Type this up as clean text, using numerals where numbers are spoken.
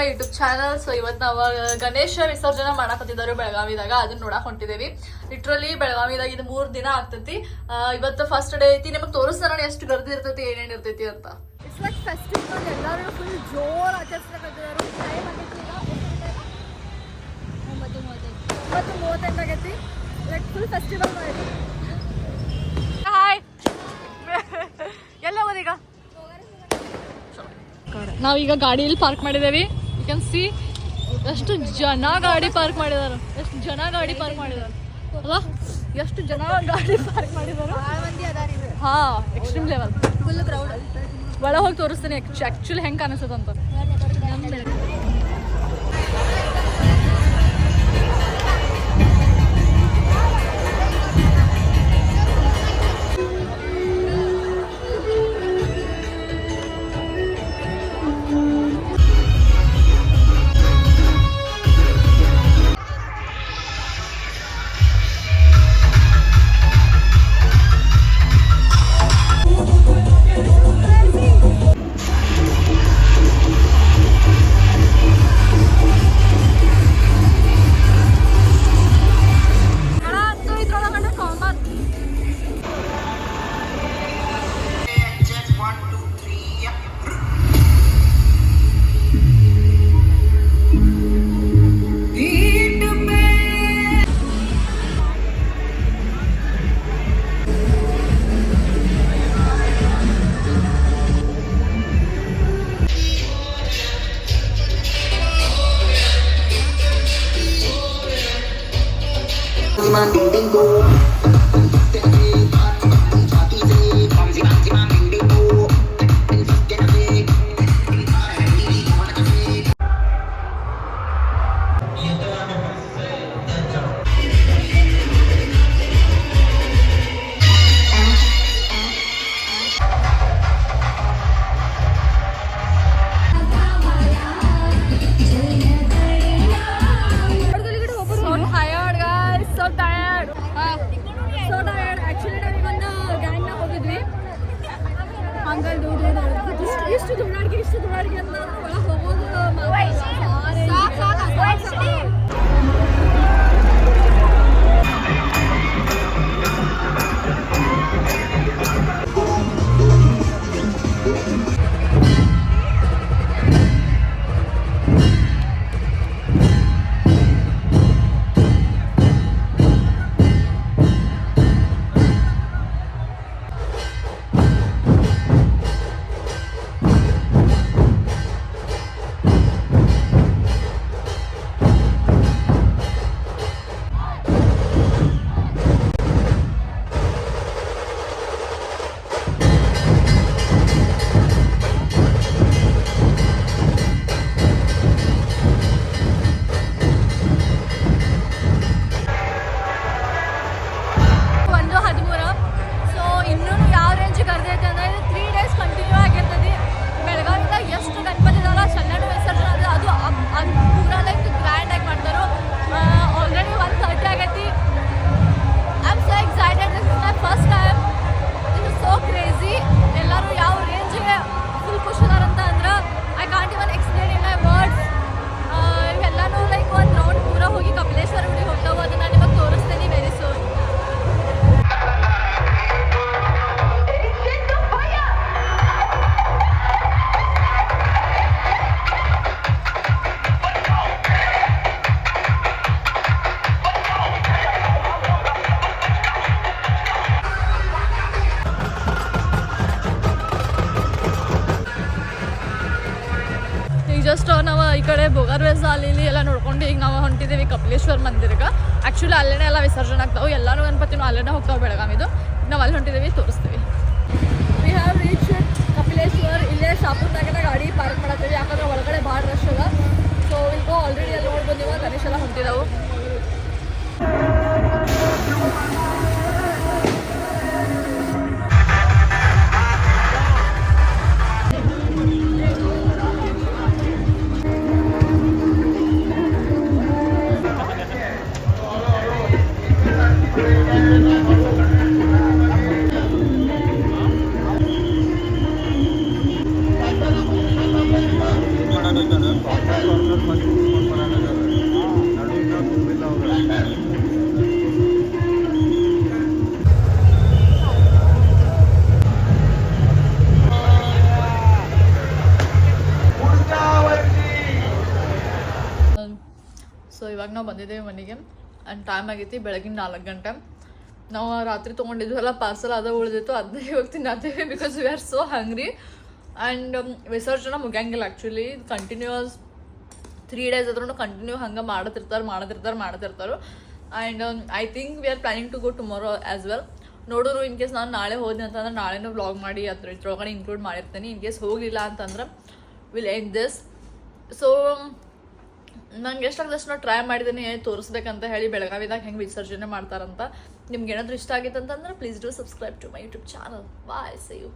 YouTube channel. So ಇವತ್ತು ನಾವು ಗಣೇಶ ವಿಸರ್ಜನೆ ಮಾಡಕತ್ತಿದ್ದಾರೆ ಬೆಳಗಾವಿದಾಗ, ಅದನ್ನ ನೋಡಕ್ ಹೊಂಟಿದ್ದೇವಿ. ಲಿಟ್ರಲಿ ಬೆಳಗಾವಿದಾಗ ಇದು 3 ದಿನ ಆಗ್ತೈತಿ. ಇವತ್ತು ಫಸ್ಟ್ ಡೇ ಐತಿ. ನಿಮಗೆ ತೋರಿಸ್ತಾರ ಎಷ್ಟು ಗರ್ದಿ ಇರ್ತೈತಿ, ಏನೇನ್ ಇರ್ತೈತಿ ಅಂತ. ಇಟ್ಸ್ ಲೈಕ್ ಫೆಸ್ಟಿವಲ್, ಎಲ್ಲರೂ ಫುಲ್ ಜೋರ್ ಆಚರಿಸ್ಲಿಕ್ಕತ್ತಿದ್ದಾರೆ. 9:35 ಆಗೈತಿ. ಲೈಕ್ ಫುಲ್ ಫೆಸ್ಟಿವಲ್ ಮಾಡಿ. ಹಾಯ್, ಎಲ್ಲ ಹೋದೀಗ ನಾವೀಗ ಗಾಡಿಯಲ್ಲಿ ಪಾರ್ಕ್ ಮಾಡಿದೇವಿ. ಯು ಕ್ಯಾನ್ ಸಿ ಎಷ್ಟು ಜನ ಗಾಡಿ ಪಾರ್ಕ್ ಮಾಡಿದಾರ, ಎಷ್ಟು ಜನ ಗಾಡಿ ಪಾರ್ಕ್ ಮಾಡಿದಾರ ಅಲ್ಲ, ಎಷ್ಟು ಜನ ಗಾಡಿ ಪಾರ್ಕ್ ಮಾಡಿದಾರ. ಹಾ, ಎಕ್ಸ್ಟ್ರೀಮ್ ಲೆವೆಲ್, ಫುಲ್ ಕ್ರೌಡ್. ಒಳ ಹೋಗಿ ತೋರಿಸ್ತೀನಿ ಆಕ್ಚುಲಿ ಹೆಂಗೆ ಕಾಣಿಸ್ತದಂತ. ಇಷ್ಟು ದುಡ್ಡಾಡಿಗೆ ಅಂತ ಹೋಗೋದು. ಜಸ್ಟ್ ನಾವು ಈ ಕಡೆ ಬೋಗರ್ವೇಸ್ ಅಲ್ಲಿ ಎಲ್ಲ ನೋಡ್ಕೊಂಡು ಈಗ ನಾವು ಹೊಂಟಿದ್ದೀವಿ ಕಪಿಲೇಶ್ವರ ಮಂದಿರಕ್ಕೆ. ಆ್ಯಕ್ಚುಲಿ ಅಲ್ಲೇ ಎಲ್ಲ ವಿಸರ್ಜನೆ ಆಗ್ತಾವೆ, ಎಲ್ಲರೂ ಗಣಪತಿನೂ ಅಲ್ಲೇ ಹೋಗ್ತಾವೆ ಬೆಳಗಾವಿದು. ನಾವು ಅಲ್ಲಿ ಹೊಂಟಿದ್ದೀವಿ, ತೋರಿಸ್ತೀವಿ. We have reach Kapileshwar. ಇಲ್ಲೇ ಶಾಪುರ್ದಾಗಿನ ಗಾಡಿ ಪಾರ್ಕ್ ಮಾಡತ್ತೀವಿ, ಯಾಕಂದ್ರೆ ಒಳಗಡೆ ಭಾಳ ರಶ್ ಅದ. ಸೊ ಈಗ ಆಲ್ರೆಡಿ ಎಲ್ಲ ನೋಡಿ ಬಂದಿವ, ಗಣೇಶ ಎಲ್ಲ ಹೊಂಟಿದ್ದಾವೆ. Gracias. ಸೊ ಇವಾಗ ನಾವು ಬಂದಿದ್ದೇವೆ ಮನೆಗೆ ಆ್ಯಂಡ್ ಟೈಮ್ ಆಗೈತಿ ಬೆಳಗಿನ 4 ಗಂಟೆ. ನಾವು ರಾತ್ರಿ ತೊಗೊಂಡಿದ್ವಲ್ಲ ಪಾರ್ಸಲ್ ಅದು ಉಳಿದಿತ್ತು, ಅದನ್ನೇ ಇವಾಗ ತಿನ್ನತ್ತೀವಿ because we are so hungry. And ವಿಸರ್ಜನೆ ಮುಗಿಯಂಗಿಲ್ಲ ಆ್ಯಕ್ಚುಲಿ, ಕಂಟಿನ್ಯೂಸ್ 3 ಡೇಸ್ ಆದ್ರೂ ಕಂಟಿನ್ಯೂ ಹಂಗೆ ಮಾಡತಿರ್ತಾರೆ. And I think we are planning to go tomorrow as well. ನೋಡೋರು ಇನ್ ಕೇಸ್ ನಾನು ನಾಳೆ ಹೋದ್ನಿ ಅಂತಂದ್ರೆ ನಾಳೆನೂ ವ್ಲಾಗ್ ಮಾಡಿ ಇದ್ರೊಳಗಡೆ ಇನ್ಕ್ಲೂಡ್ ಮಾಡಿರ್ತೀನಿ. ಇನ್ ಕೇಸ್ ಹೋಗಲಿಲ್ಲ ಅಂತಂದ್ರೆ ವಿಲ್ ಎಂಡ್ ದಿಸ್. ಸೊ ನಂಗೆ ಎಷ್ಟಾಗದಷ್ಟು ನಾವು ಟ್ರೈ ಮಾಡಿದ್ದೀನಿ ತೋರಿಸ್ಬೇಕಂತ ಹೇಳಿ ಬೆಳಗಾವಿದಾಗ ಹೆಂಗೆ ವಿಸರ್ಜನೆ ಮಾಡ್ತಾರಂತ. ನಿಮ್ಗೆ ಏನಾದರೂ ಇಷ್ಟ ಆಗಿತ್ತು ಅಂತಂದ್ರೆ please do subscribe to my YouTube channel. Bye, see you.